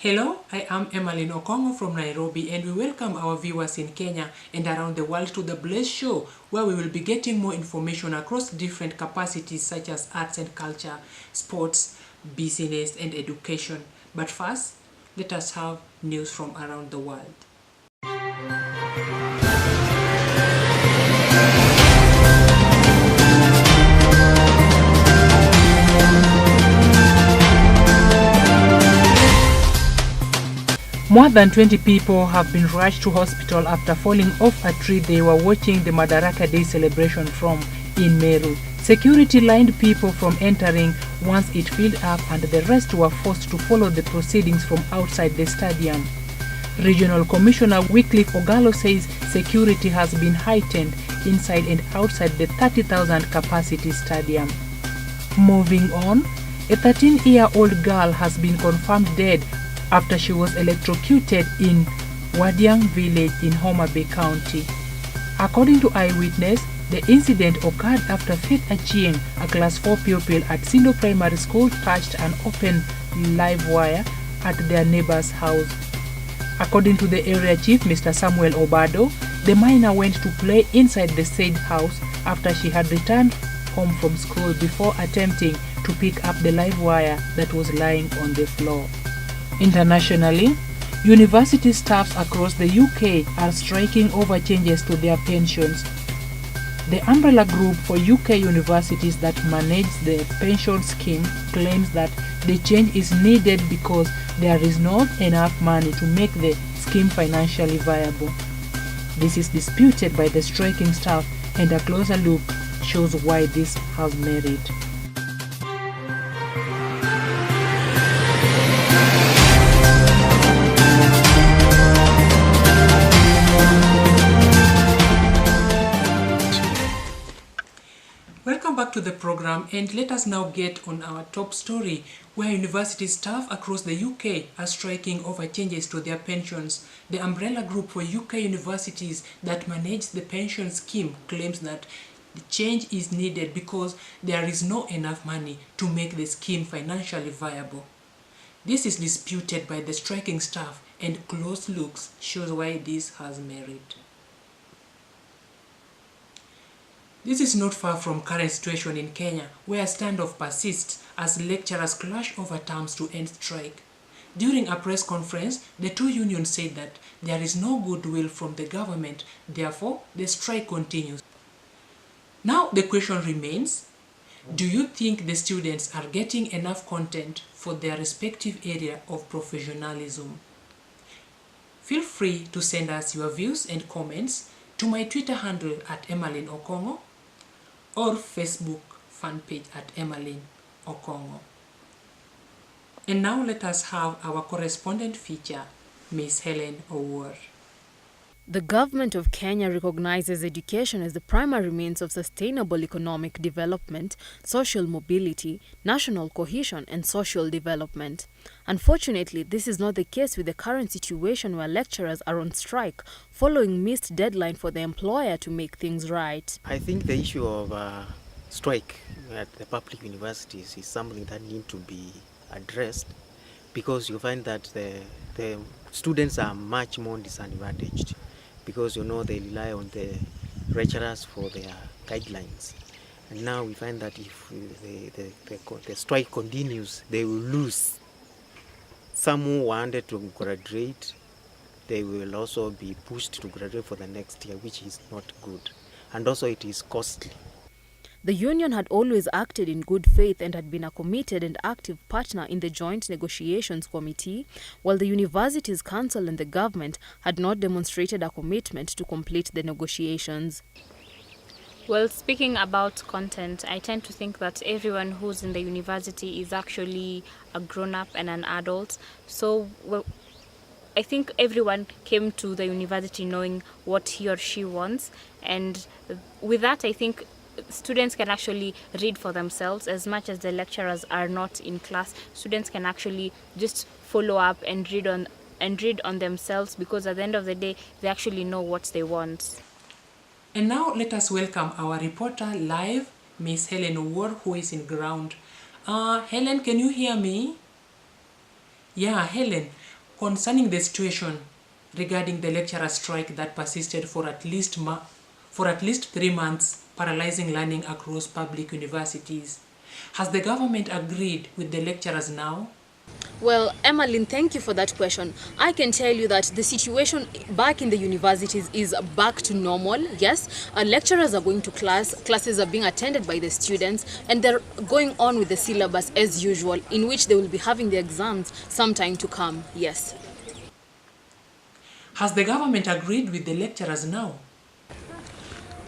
Hello, I am Emmaline from Nairobi, and we welcome our viewers in Kenya and around the world to the Blaze Show, where we will be getting more information across different capacities such as arts and culture, sports, business, and education. But first, let us have news from around the world. More than 20 people have been rushed to hospital after falling off a tree they were watching the Madaraka Day celebration from in Meru. Security lined people from entering once it filled up, and the rest were forced to follow the proceedings from outside the stadium. Regional Commissioner Wycliffe Ogalo says security has been heightened inside and outside the 30,000 capacity stadium. Moving on, a 13-year-old girl has been confirmed dead after she was electrocuted in Wadiang village in Homa Bay County. According to eyewitness, the incident occurred after Faith Achieng, a class 4 pupil at Sindo Primary School, touched an open live wire at their neighbor's house. According to the area chief, Mr. Samuel Obado, the minor went to play inside the said house after she had returned home from school before attempting to pick up the live wire that was lying on the floor. Internationally, university staffs across the UK are striking over changes to their pensions. The umbrella group for UK universities that manage the pension scheme claims that the change is needed because there is not enough money to make the scheme financially viable. This is disputed by the striking staff, and a closer look shows why this has merit. Welcome back to the program, and let us now get on our top story, where university staff across the UK are striking over changes to their pensions. The umbrella group for UK universities that manage the pension scheme claims that the change is needed because there is not enough money to make the scheme financially viable. This is disputed by the striking staff, and close looks shows why this has merit. This is not far from current situation in Kenya, where standoff persists as lecturers clash over terms to end strike. During a press conference, the two unions said that there is no goodwill from the government, therefore the strike continues. Now the question remains, do you think the students are getting enough content for their respective area of professionalism? Feel free to send us your views and comments to my Twitter handle at Emmaline Okongo or Facebook fan page at Emmaline Okongo. And now let us have our correspondent feature, Miss Helen Owuor. The government of Kenya recognizes education as the primary means of sustainable economic development, social mobility, national cohesion, and social development. Unfortunately, this is not the case with the current situation where lecturers are on strike following missed deadline for the employer to make things right. I think the issue of strike at the public universities is something that needs to be addressed, because you find that the students are much more disadvantaged, because they rely on the lecturers for their guidelines. And now we find that if the strike continues, they will lose. Some who wanted to graduate, they will also be pushed to graduate for the next year, which is not good. And also it is costly. The union had always acted in good faith and had been a committed and active partner in the Joint Negotiations Committee, while the Universities Council and the government had not demonstrated a commitment to complete the negotiations. Well, speaking about content, I tend to think that everyone who's in the university is actually a grown-up and an adult. So, I think everyone came to the university knowing what he or she wants. And with that, I think students can actually read for themselves. As much as the lecturers are not in class, students can actually just follow up and read on themselves, because at the end of the day, they actually know what they want. And now let us welcome our reporter live, Miss Helen Owuor, who is in ground. Helen, can you hear me? Yeah, Helen, concerning the situation regarding the lecturer strike that persisted for at least 3 months, paralyzing learning across public universities. Has the government agreed with the lecturers now? Well, Emmaline, thank you for that question. I can tell you that the situation back in the universities is back to normal. Yes, lecturers are going to classes are being attended by the students, and they're going on with the syllabus as usual, in which they will be having the exams sometime to come. Yes. Has the government agreed with the lecturers now?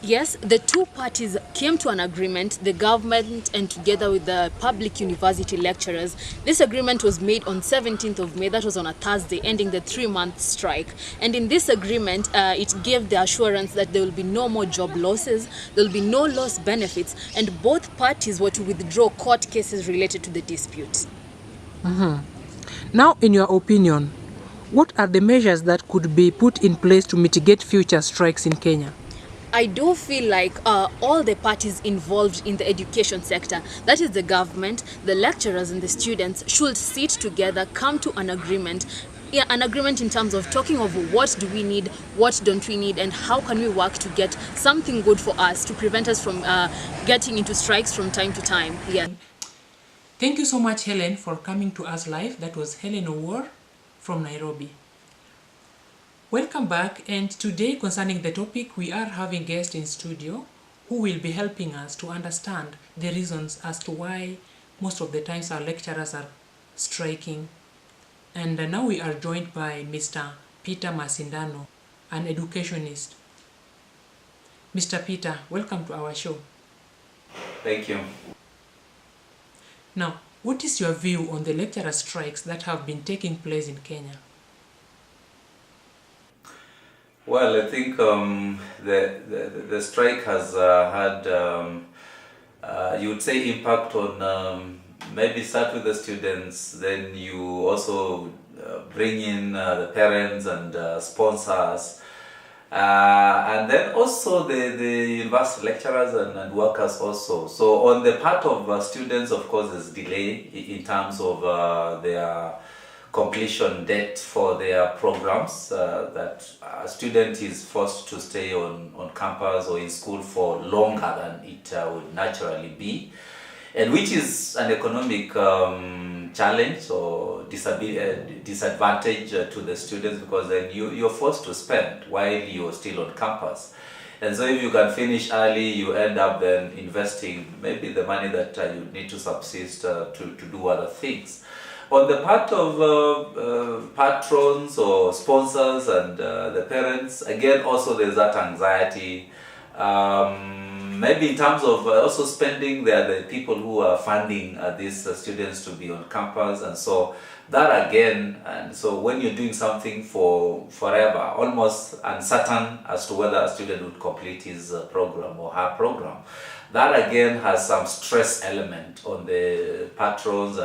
Yes, the two parties came to an agreement, the government and together with the public university lecturers. This agreement was made on 17th of May, that was on a Thursday, ending the 3-month strike. And in this agreement, it gave the assurance that there will be no more job losses, there will be no lost benefits, and both parties were to withdraw court cases related to the dispute. Now, in your opinion, what are the measures that could be put in place to mitigate future strikes in Kenya? I do feel like all the parties involved in the education sector, that is the government, the lecturers and the students, should sit together, come to an agreement. Yeah, an agreement in terms of talking of what do we need, what don't we need, and how can we work to get something good for us to prevent us from getting into strikes from time to time. Yeah. Thank you so much, Helen, for coming to us live. That was Helen Owuor from Nairobi. Welcome back, and today concerning the topic, we are having guests in studio who will be helping us to understand the reasons as to why most of the times our lecturers are striking. And now we are joined by Mr. Peter Masindano, an educationist. Mr. Peter, welcome to our show. Thank you. Now, what is your view on the lecturer strikes that have been taking place in Kenya? Well, I think the strike has had, you would say, impact on maybe start with the students, then you also bring in the parents and sponsors, and then also the university lecturers and workers also. So on the part of students, of course, there's delay in terms of their completion date for their programs, that a student is forced to stay on campus or in school for longer than it would naturally be, and which is an economic challenge or disadvantage to the students, because then you're forced to spend while you're still on campus. And so if you can finish early, you end up then investing maybe the money that you need to subsist to do other things. On the part of patrons or sponsors and the parents, again, also there's that anxiety. Maybe in terms of also spending, there are the people who are funding these students to be on campus, and so that again, and so when you're doing something for forever, almost uncertain as to whether a student would complete his program or her program, that again has some stress element on the patrons.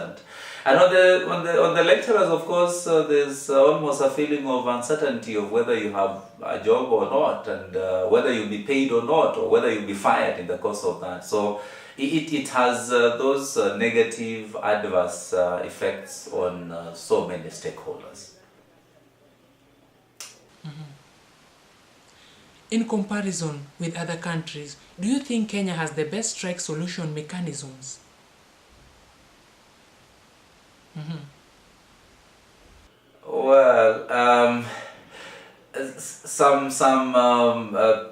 And on the lecturers, of course, there's almost a feeling of uncertainty of whether you have a job or not, and whether you'll be paid or not, or whether you'll be fired in the course of that. So it has those negative, adverse effects on so many stakeholders. In comparison with other countries, do you think Kenya has the best strike solution mechanisms? Well, some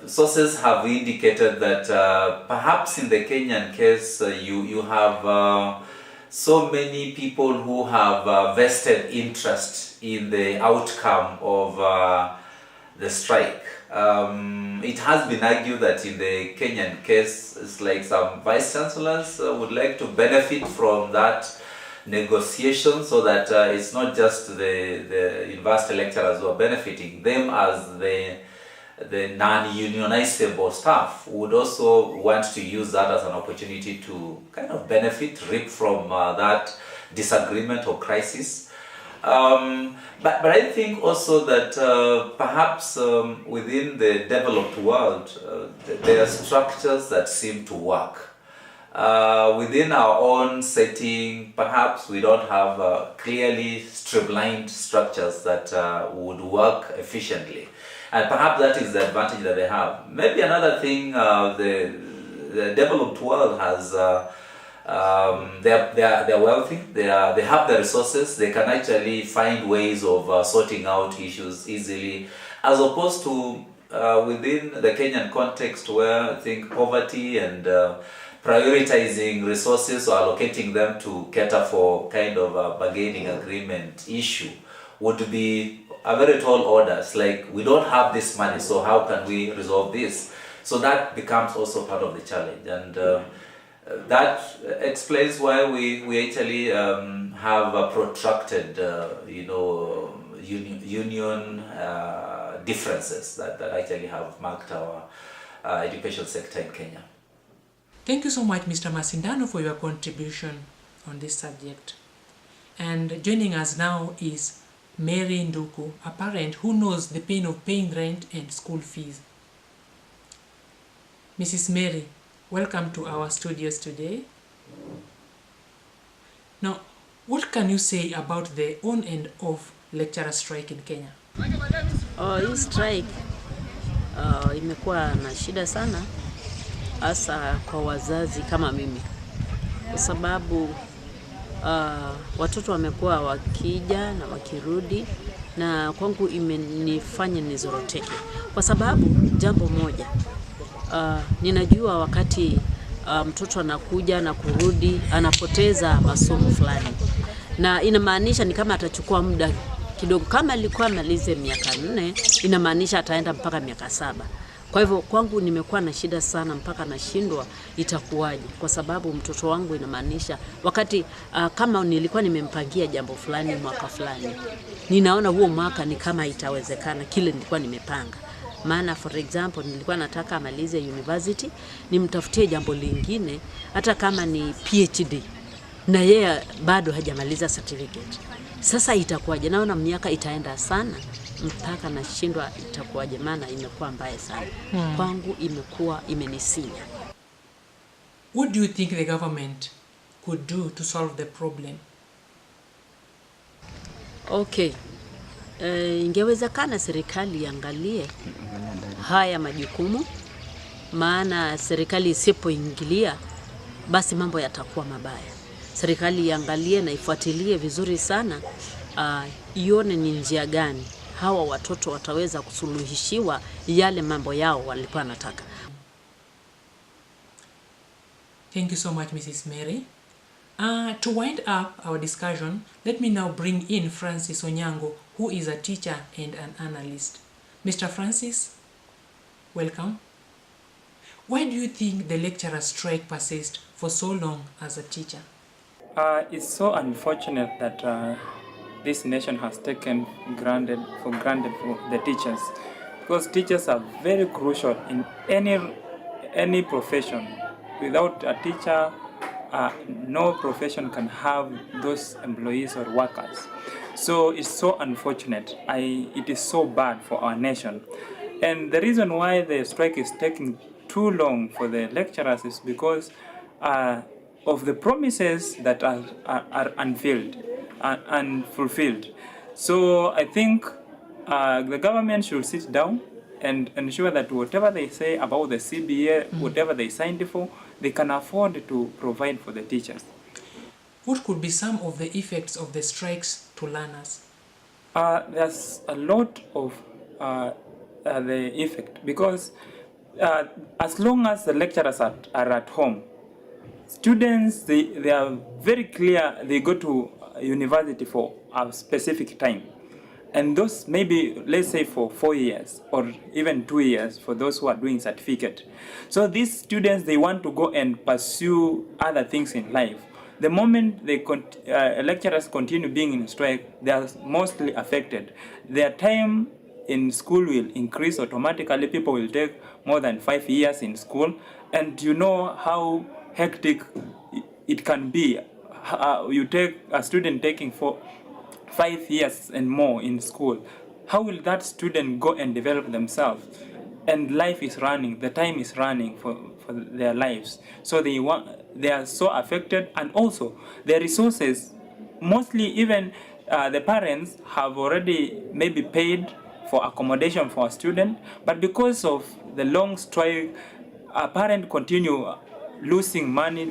sources have indicated that perhaps in the Kenyan case, you have so many people who have vested interest in the outcome of the strike. It has been argued that in the Kenyan case, it's like some vice chancellors would like to benefit from that negotiation, so that it's not just the university lecturers who are benefiting. Them as the non-unionizable staff would also want to use that as an opportunity to kind of benefit, reap from that disagreement or crisis. But I think also that perhaps within the developed world, there are structures that seem to work. within our own setting, perhaps we don't have clearly streamlined structures that would work efficiently. And perhaps that is the advantage that they have. Maybe another thing, the developed world has, they're wealthy, they have the resources, they can actually find ways of sorting out issues easily, as opposed to within the Kenyan context, where I think poverty and prioritizing resources or allocating them to cater for kind of a bargaining agreement issue would be a very tall order. It's like, we don't have this money, so how can we resolve this? So that becomes also part of the challenge, and that explains why we actually have a protracted, union differences that actually have marked our education sector in Kenya. Thank you so much, Mr. Masindano, for your contribution on this subject. And joining us now is Mary Nduku, a parent who knows the pain of paying rent and school fees. Mrs. Mary, welcome to our studios today. Now, what can you say about the on and off lecturer strike in Kenya? Hii strike imekuwa na shida sana, hasa kwa wazazi kama mimi, kwa sababu watoto wamekuwa wakija na wakirudi, na kwangu imenifanya nizoroteke, kwa sababu jambo moja, ninajua wakati mtoto anakuja na kurudi anapoteza masomo fulani, na inamaanisha ni kama atachukua muda kidogo. Kama alikuwa amalize miaka 4, inamaanisha ataenda mpaka miaka 7. Kwa hivyo kwangu nimekuwa na shida sana, mpaka nashindwa itakuwaje, kwa sababu mtoto wangu inamaanisha wakati kama nilikuwa nimempangia jambo fulani mwaka fulani, ninaona huo mwaka ni kama itawezekana kile nilikuwa nimepanga. Maana for example, nilikuwa nataka amalize university, nimtafutie jambo lingine hata kama ni PhD, na yeye bado hajamaliza certificate. Sasa itakuwaje? Naona miaka itaenda sana, mpaka nashindwa itakuwaje, maana imekuwa mbaya sana. Kwangu imekuwa imenisinya. What do you think the government could do to solve the problem? Okay. Ingewezekana serikali iangalie haya majukumu, maana serikali isipoingilia basi mambo yatakuwa mabaya. Serikali iangalie na ifuatilie vizuri sana, ione ni njia gani hawa watoto wataweza kusuluhishiwa yale mambo yao walikuwa nataka. Thank you so much, Mrs. Mary. To wind up our discussion, let me now bring in Francis Onyango, who is a teacher and an analyst. Mr. Francis, welcome. Why do you think the lecturer strike persists for so long as a teacher? It's so unfortunate that this nation has taken granted for the teachers, because teachers are very crucial in any profession. Without a teacher, no profession can have those employees or workers. So it's so unfortunate. It is so bad for our nation. And the reason why the strike is taking too long for the lecturers is because of the promises that are unfulfilled. So I think the government should sit down and ensure that whatever they say about the CBA, whatever they signed for, they can afford to provide for the teachers. What could be some of the effects of the strikes to learners? There's a lot of the effect, because as long as the lecturers are at home, students, they are very clear, they go to university for a specific time. And those maybe, let's say for 4 years or even 2 years for those who are doing certificate. So these students, they want to go and pursue other things in life. The moment they lecturers continue being in strike, they are mostly affected. Their time in school will increase automatically. People will take more than 5 years in school. And you know how hectic it can be. You take a student taking 5 years and more in school. How will that student go and develop themselves? And life is running, the time is running for their lives. So they want they are so affected, and also the resources, mostly even the parents have already maybe paid for accommodation for a student, but because of the long strike, a parent continue losing money,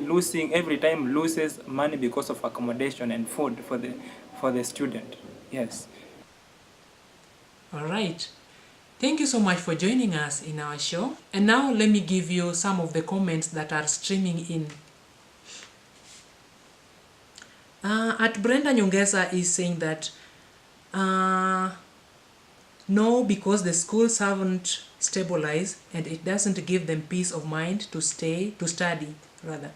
every time loses money because of accommodation and food for the student. Yes. All right. Thank you so much for joining us in our show. And now let me give you some of the comments that are streaming in. At Brenda Nyongeza is saying that no, because the schools haven't stabilized and it doesn't give them peace of mind to study rather.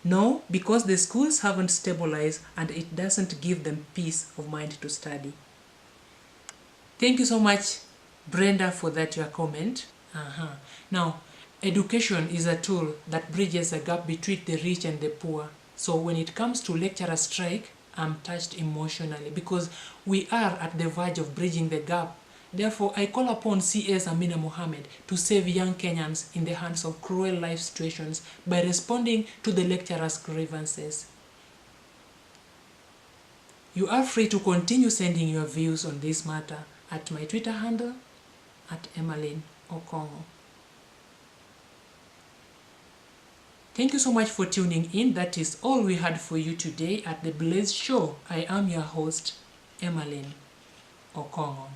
No, because the schools haven't stabilized and it doesn't give them peace of mind to study. Thank you so much, Brenda, for that your comment. Now, education is a tool that bridges the gap between the rich and the poor. So when it comes to lecturer strike, I'm touched emotionally because we are at the verge of bridging the gap. Therefore, I call upon CS Amina Mohammed to save young Kenyans in the hands of cruel life situations by responding to the lecturers' grievances. You are free to continue sending your views on this matter at my Twitter handle, at Emmaline Okongo. Thank you so much for tuning in. That is all we had for you today at The Blaze Show. I am your host, Emmaline Okongo.